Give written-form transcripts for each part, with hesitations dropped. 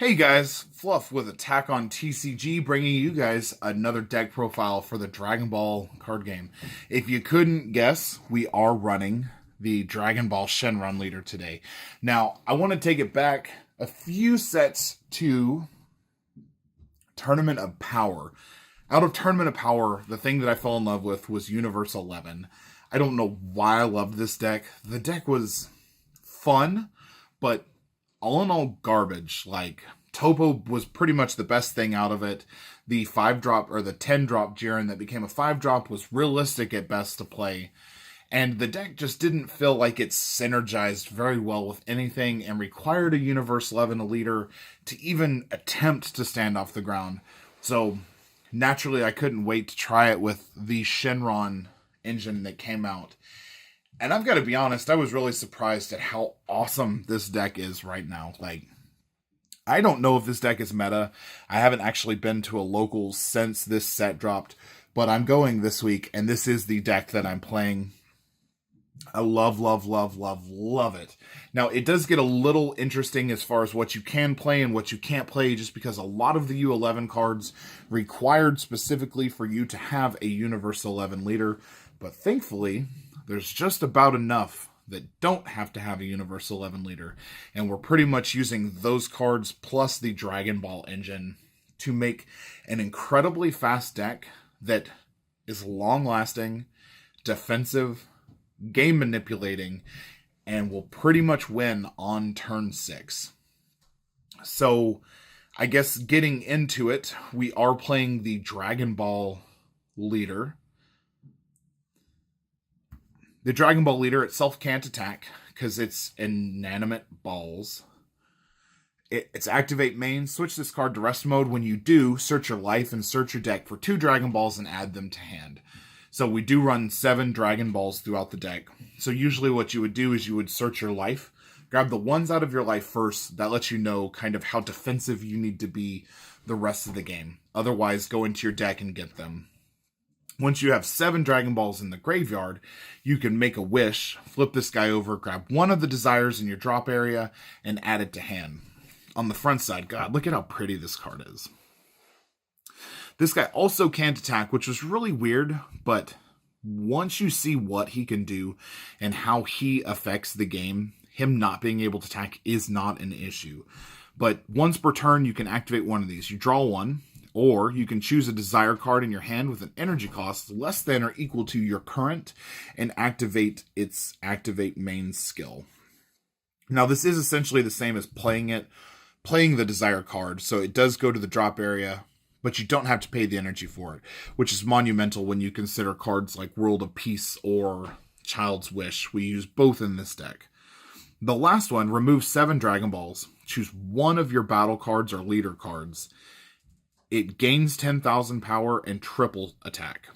Hey guys, Fluff with Attack on TCG bringing you guys another deck profile for the Dragon Ball card game. If you couldn't guess, we are running the Dragon Ball Shenron leader today. Now, I want to take it back a few sets to Tournament of Power. Out of Tournament of Power, the thing that I fell in love with was Universe 11. I don't know why I loved this deck. The deck was fun, but all in all garbage. Like, Topo was pretty much the best thing out of it. The 5-drop or the 10-drop Jiren that became a 5-drop was realistic at best to play. And the deck just didn't feel like it synergized very well with anything and required a Universe 11 leader to even attempt to stand off the ground. So naturally I couldn't wait to try it with the Shenron engine that came out. And I've got to be honest, I was really surprised at how awesome this deck is right now. Like, I don't know if this deck is meta. I haven't actually been to a local since this set dropped, but I'm going this week, and this is the deck that I'm playing. I love it. Now, it does get a little interesting as far as what you can play and what you can't play, just because a lot of the U11 cards required specifically for you to have a Universe 11 leader, but thankfully there's just about enough that don't have to have a Universe 11 leader. And we're pretty much using those cards plus the Dragon Ball engine to make an incredibly fast deck that is long-lasting, defensive, game manipulating, and will pretty much win on turn 6. So, I guess getting into it, we are playing the Dragon Ball leader. The Dragon Ball leader itself can't attack because it's inanimate balls. It's activate main, switch this card to rest mode. When you do, search your life and search your deck for 2 Dragon Balls and add them to hand. So we do run 7 Dragon Balls throughout the deck. So usually what you would do is you would search your life, grab the ones out of your life first. That lets you know kind of how defensive you need to be the rest of the game. Otherwise, go into your deck and get them. Once you have 7 Dragon Balls in the graveyard, you can make a wish, flip this guy over, grab one of the desires in your drop area, and add it to hand. On the front side, God, look at how pretty this card is. This guy also can't attack, which was really weird, but once you see what he can do and how he affects the game, him not being able to attack is not an issue. But once per turn, you can activate one of these. You draw one, or you can choose a desire card in your hand with an energy cost less than or equal to your current and activate its activate main skill. Now, this is essentially the same as playing the desire card, so it does go to the drop area, but you don't have to pay the energy for it, which is monumental when you consider cards like World of Peace or Child's Wish. We use both in this deck. The last one, remove 7 Dragon Balls. Choose one of your battle cards or leader cards. It gains 10,000 power and triple attack.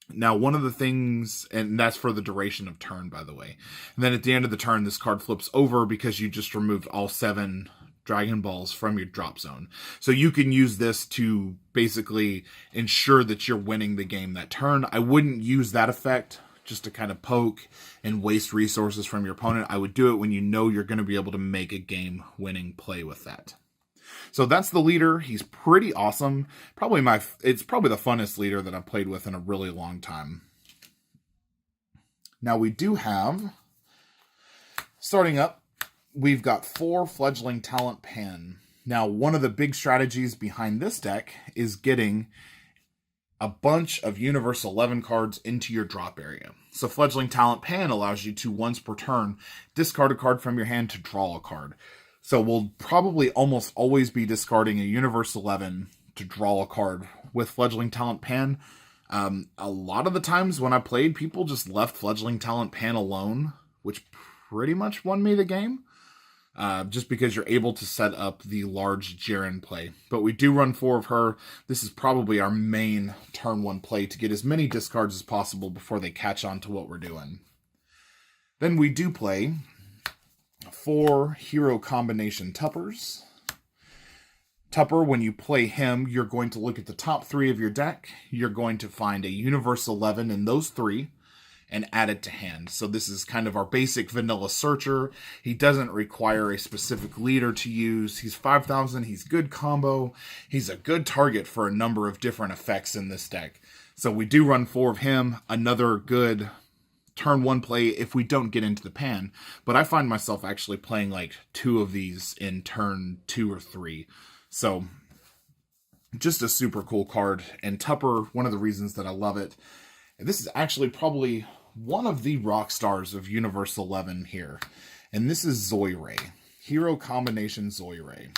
Now, one of the things, and that's for the duration of turn, by the way. And then at the end of the turn, this card flips over because you just removed all 7 Dragon Balls from your drop zone. So you can use this to basically ensure that you're winning the game that turn. I wouldn't use that effect just to kind of poke and waste resources from your opponent. I would do it when you know you're going to be able to make a game-winning play with that. So that's the leader. He's pretty awesome. It's probably the funnest leader that I've played with in a really long time. Now we do have, starting up, we've got 4 Fledgling Talent Pan. Now, one of the big strategies behind this deck is getting a bunch of Universe 11 cards into your drop area. So Fledgling Talent Pan allows you to, once per turn, discard a card from your hand to draw a card. So we'll probably almost always be discarding a Universe 11 to draw a card with Fledgling Talent Pan. A lot of the times when I played, people just left Fledgling Talent Pan alone, which pretty much won me the game. Just because you're able to set up the large Jiren play. But we do run 4 of her. This is probably our main turn 1 play to get as many discards as possible before they catch on to what we're doing. Then we do play 4 hero combination Tuppers. Tupper, when you play him, you're going to look at the top 3 of your deck. You're going to find a Universe 11 in those 3. and added to hand. So this is kind of our basic vanilla searcher. He doesn't require a specific leader to use. He's 5,000. He's good combo. He's a good target for a number of different effects in this deck. So we do run 4 of him. Another good turn 1 play if we don't get into the pan. But I find myself actually playing like 2 of these in turn 2 or 3. So just a super cool card. And Tupper, one of the reasons that I love it, and this is actually probably one of the rock stars of Universe 11 here. And this is Zoiray. Hero combination Zoiray.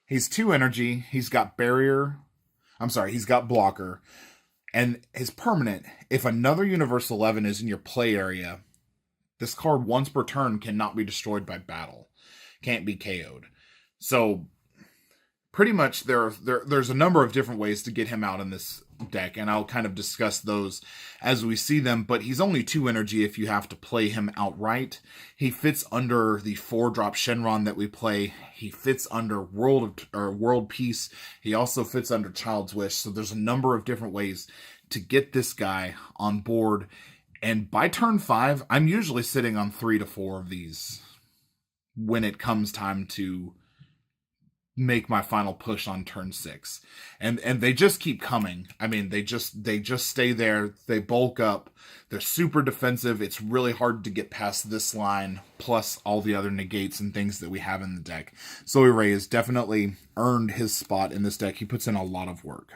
He's 2 energy. He's got barrier. He's got blocker. And his permanent, if another Universe 11 is in your play area, this card once per turn cannot be destroyed by battle. Can't be KO'd. So pretty much there's a number of different ways to get him out in this deck, and I'll kind of discuss those as we see them, but he's only 2 energy if you have to play him outright. He fits under the 4-drop Shenron that we play. He fits under World Peace. He also fits under Child's Wish, so there's a number of different ways to get this guy on board, and by turn 5, I'm usually sitting on 3 to 4 of these when it comes time to make my final push on turn 6. And they just keep coming. I mean, they just stay there. They bulk up. They're super defensive. It's really hard to get past this line, plus all the other negates and things that we have in the deck. Zoiray has definitely earned his spot in this deck. He puts in a lot of work.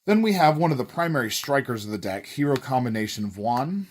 Then we have one of the primary strikers of the deck, hero combination Vuan.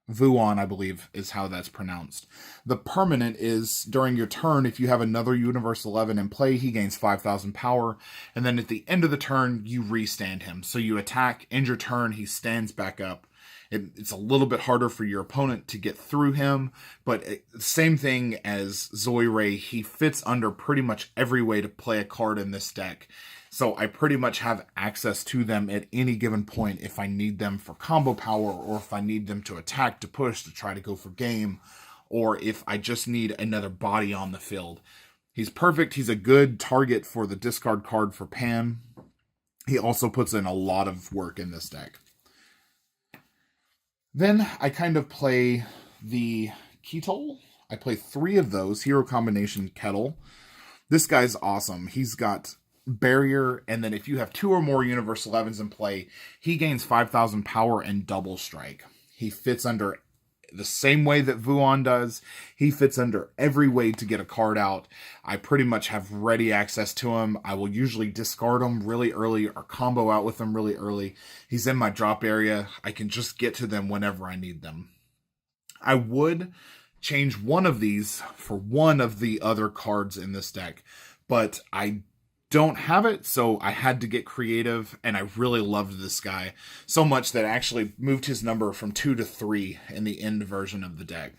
Vuan, I believe, is how that's pronounced. The permanent is, during your turn, if you have another Universe 11 in play, he gains 5,000 power, and then at the end of the turn, you restand him. So you attack, end your turn, he stands back up. It's a little bit harder for your opponent to get through him, but same thing as Zoiray, he fits under pretty much every way to play a card in this deck. So I pretty much have access to them at any given point if I need them for combo power, or if I need them to attack, to push, to try to go for game, or if I just need another body on the field. He's perfect. He's a good target for the discard card for Pan. He also puts in a lot of work in this deck. Then I kind of play the Keqing. I play 3 of those. Hero combination Kettle. This guy's awesome. He's got barrier, and then if you have 2 or more Universe 11s in play, he gains 5,000 power and double strike. He fits under the same way that Vuan does. He fits under every way to get a card out. I pretty much have ready access to him. I will usually discard him really early or combo out with him really early. He's in my drop area. I can just get to them whenever I need them. I would change one of these for one of the other cards in this deck, but I don't have it, so I had to get creative, and I really loved this guy so much that I actually moved his number from 2 to 3 in the end version of the deck.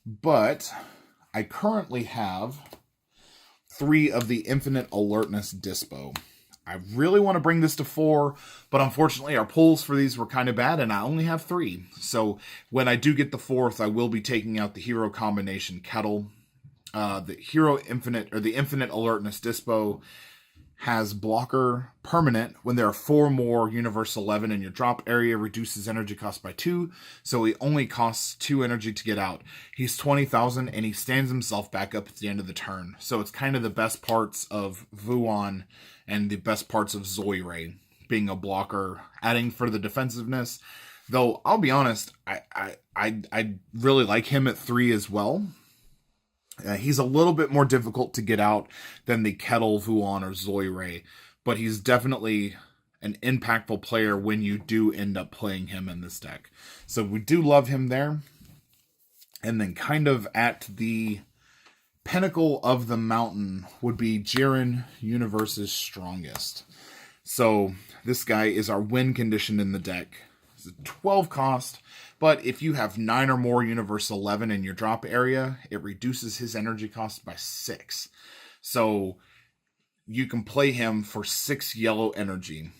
But I currently have 3 of the Infinite Alertness Dispo. I really want to bring this to 4, but unfortunately our pulls for these were kind of bad, and I only have 3. So when I do get the 4th, I will be taking out the hero combination Kettle. The Infinite Alertness Dispo has blocker permanent. When there are 4 more Universe 11 in your drop area, reduces energy cost by 2, so he only costs 2 energy to get out. He's 20,000, and he stands himself back up at the end of the turn. So it's kind of the best parts of Vuan and the best parts of Zoiray, being a blocker, adding for the defensiveness. Though I'll be honest, I really like him at 3 as well. He's a little bit more difficult to get out than the Kettle, Vuan, or Zoiray, but he's definitely an impactful player when you do end up playing him in this deck. So we do love him there. And then kind of at the pinnacle of the mountain would be Jiren, Universe's strongest. So this guy is our win condition in the deck. It's a 12 cost. But if you have 9 or more Universe 11 in your drop area, it reduces his energy cost by 6. So you can play him for 6 yellow energy.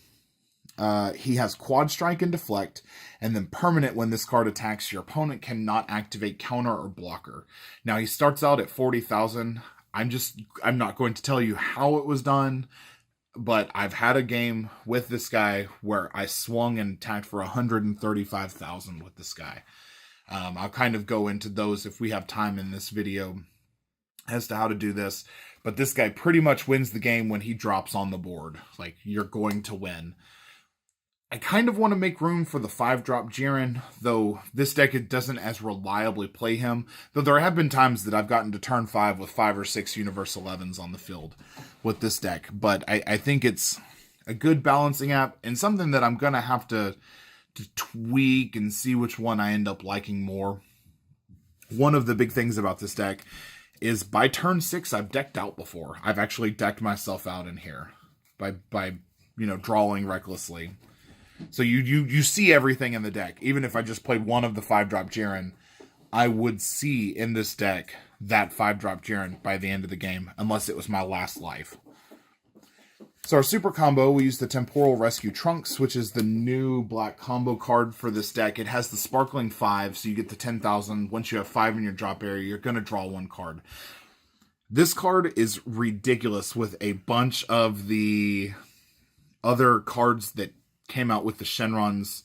He has Quad Strike and Deflect, and then permanent when this card attacks, your opponent cannot activate counter or blocker. Now he starts out at 40,000. I'm not going to tell you how it was done, but I've had a game with this guy where I swung and attacked for 135,000 with this guy. I'll kind of go into those if we have time in this video as to how to do this. But this guy pretty much wins the game when he drops on the board. Like, you're going to win. I kind of want to make room for the 5-drop Jiren, though this deck it doesn't as reliably play him. Though there have been times that I've gotten to turn 5 with 5 or 6 Universe 11s on the field with this deck. But I think it's a good balancing app and something that I'm going to have to tweak and see which one I end up liking more. One of the big things about this deck is by turn 6, I've decked out before. I've actually decked myself out in here by drawing recklessly. So you see everything in the deck. Even if I just played one of the 5-drop Jiren, I would see in this deck that 5-drop Jiren by the end of the game, unless it was my last life. So our super combo, we use the Temporal Rescue Trunks, which is the new black combo card for this deck. It has the Sparkling 5, so you get the 10,000. Once you have 5 in your drop area, you're going to draw 1 card. This card is ridiculous with a bunch of the other cards that came out with the Shenron's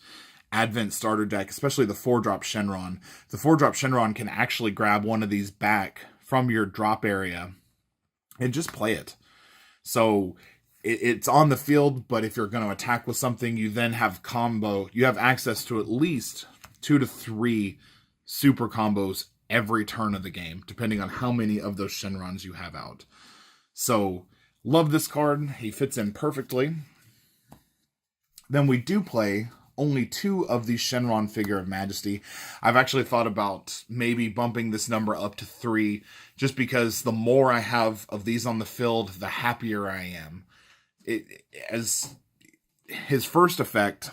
Advent starter deck, especially the 4-drop Shenron. The 4-drop Shenron can actually grab one of these back from your drop area and just play it. So it's on the field, but if you're going to attack with something, you then have you have access to at least 2 to 3 super combos every turn of the game, depending on how many of those Shenrons you have out. So, love this card. He fits in perfectly. Then we do play only 2 of the Shenron Figure of Majesty. I've actually thought about maybe bumping this number up to 3, just because the more I have of these on the field, the happier I am. As his first effect,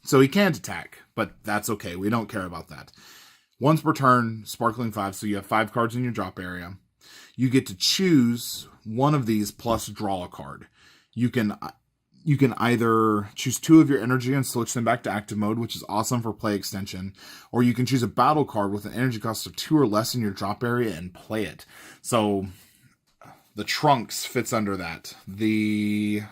so he can't attack, but that's okay. We don't care about that. Once per turn, Sparkling 5, so you have 5 cards in your drop area. You get to choose one of these plus draw a card. You can either choose 2 of your energy and switch them back to active mode, which is awesome for play extension, or you can choose a battle card with an energy cost of 2 or less in your drop area and play it. So the Trunks fits under that. The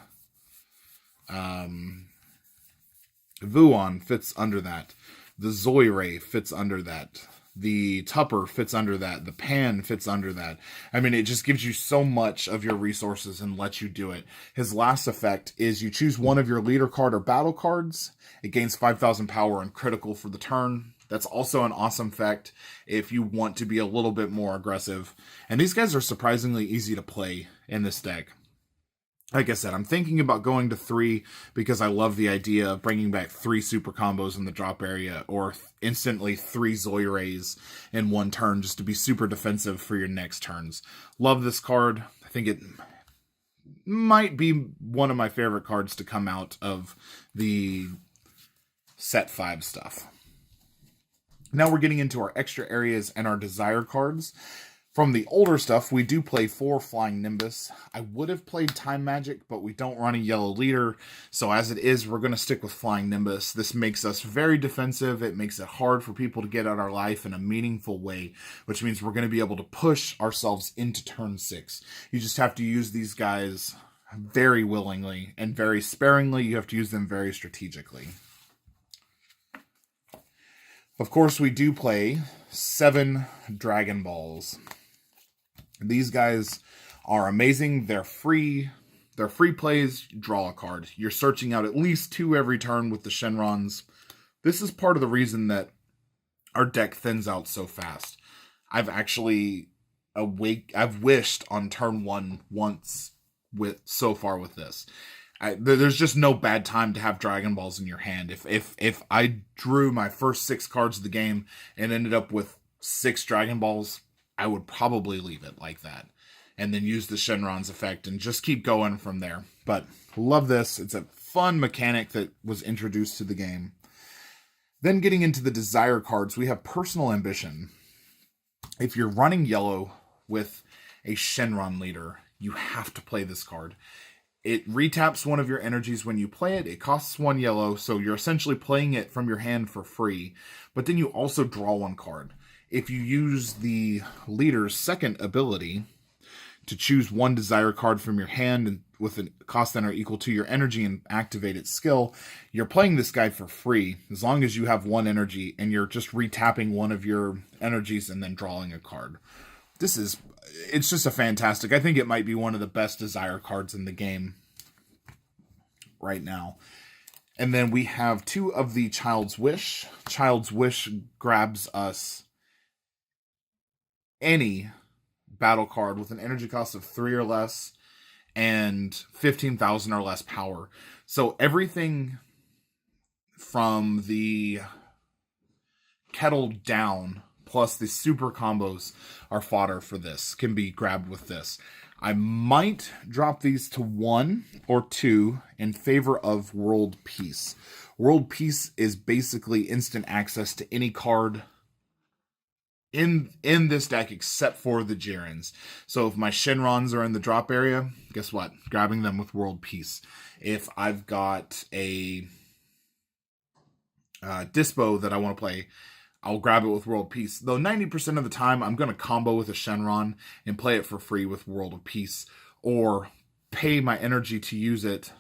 Vuon fits under that. The Zoiray fits under that. The Tupper fits under that. The Pan fits under that. I mean, it just gives you so much of your resources and lets you do it. His last effect is you choose one of your leader card or battle cards. It gains 5,000 power and critical for the turn. That's also an awesome effect if you want to be a little bit more aggressive. And these guys are surprisingly easy to play in this deck. Like I said, I'm thinking about going to 3 because I love the idea of bringing back 3 super combos in the drop area, or instantly 3 Zoirays in one turn just to be super defensive for your next turns. Love this card. I think it might be one of my favorite cards to come out of the set 5 stuff. Now we're getting into our extra areas and our desire cards. From the older stuff, we do play 4 Flying Nimbus. I would have played Time Magic, but we don't run a yellow leader. So as it is, we're going to stick with Flying Nimbus. This makes us very defensive. It makes it hard for people to get out our life in a meaningful way, which means we're going to be able to push ourselves into turn 6. You just have to use these guys very willingly and very sparingly. You have to use them very strategically. Of course, we do play 7 Dragon Balls. These guys are amazing. They're free. They're free plays. Draw a card. You're searching out at least 2 every turn with the Shenrons. This is part of the reason that our deck thins out so fast. I've actually I've wished on turn 1 once so far with this. There's just no bad time to have Dragon Balls in your hand. If I drew my first 6 cards of the game and ended up with 6 Dragon Balls, I would probably leave it like that. And then use the Shenron's effect and just keep going from there. But love this. It's a fun mechanic that was introduced to the game. Then getting into the desire cards, we have Personal Ambition. If you're running yellow with a Shenron leader, you have to play this card. It retaps one of your energies when you play it. It costs 1 yellow, so you're essentially playing it from your hand for free. But then you also draw 1 card. If you use the leader's second ability to choose 1 desire card from your hand and with a cost center equal to your energy and activate its skill, you're playing this guy for free as long as you have 1 energy and you're just retapping one of your energies and then drawing a card. It's just a fantastic. I think it might be one of the best desire cards in the game right now. And then we have 2 of the Child's Wish. Child's Wish grabs us any battle card with an energy cost of 3 or less and 15,000 or less power. So everything from the kettle down plus the super combos are fodder for this, can be grabbed with this. I might drop these to 1 or 2 in favor of World Peace. World Peace is basically instant access to any card in this deck except for the Jirens. So if my Shenrons are in the drop area, guess what? Grabbing them with World Peace. If I've got a Dispo that I want to play, I'll grab it with World Peace. Though 90% of the time, I'm going to combo with a Shenron and play it for free with World of Peace. Or pay my energy to use it,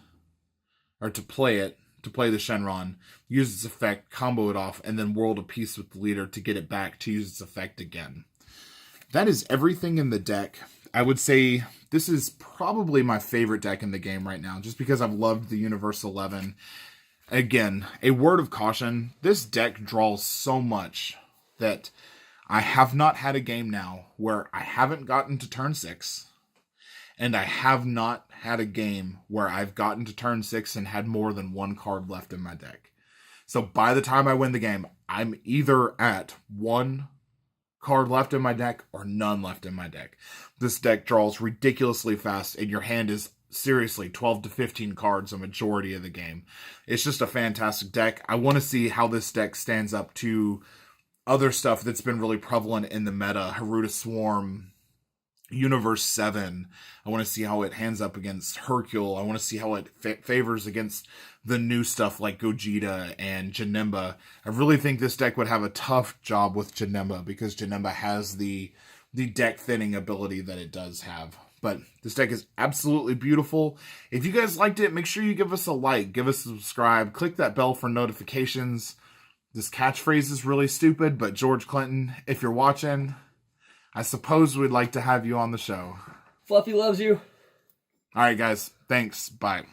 or to play the Shenron, use its effect, combo it off, and then World of Peace with the leader to get it back to use its effect again. That is everything in the deck. I would say this is probably my favorite deck in the game right now, just because I've loved the Universe 11. Again, a word of caution, this deck draws so much that I have not had a game now where I haven't gotten to turn 6, and I have not had a game where I've gotten to turn 6 and had more than 1 card left in my deck. So by the time I win the game, I'm either at 1 card left in my deck or none left in my deck. This deck draws ridiculously fast, and your hand is seriously 12 to 15 cards a majority of the game. It's just a fantastic deck. I want to see how this deck stands up to other stuff that's been really prevalent in the meta. Haruta Swarm, Universe 7. I want to see how it hands up against Hercule. I want to see how it favors against the new stuff like Gogeta and Janemba. I really think this deck would have a tough job with Janemba because Janemba has the deck thinning ability that it does have. But this deck is absolutely beautiful. If you guys liked it, make sure you give us a like, give us a subscribe, click that bell for notifications. This catchphrase is really stupid, but George Clinton, if you're watching, I suppose we'd like to have you on the show. Fluffy loves you. All right, guys. Thanks. Bye.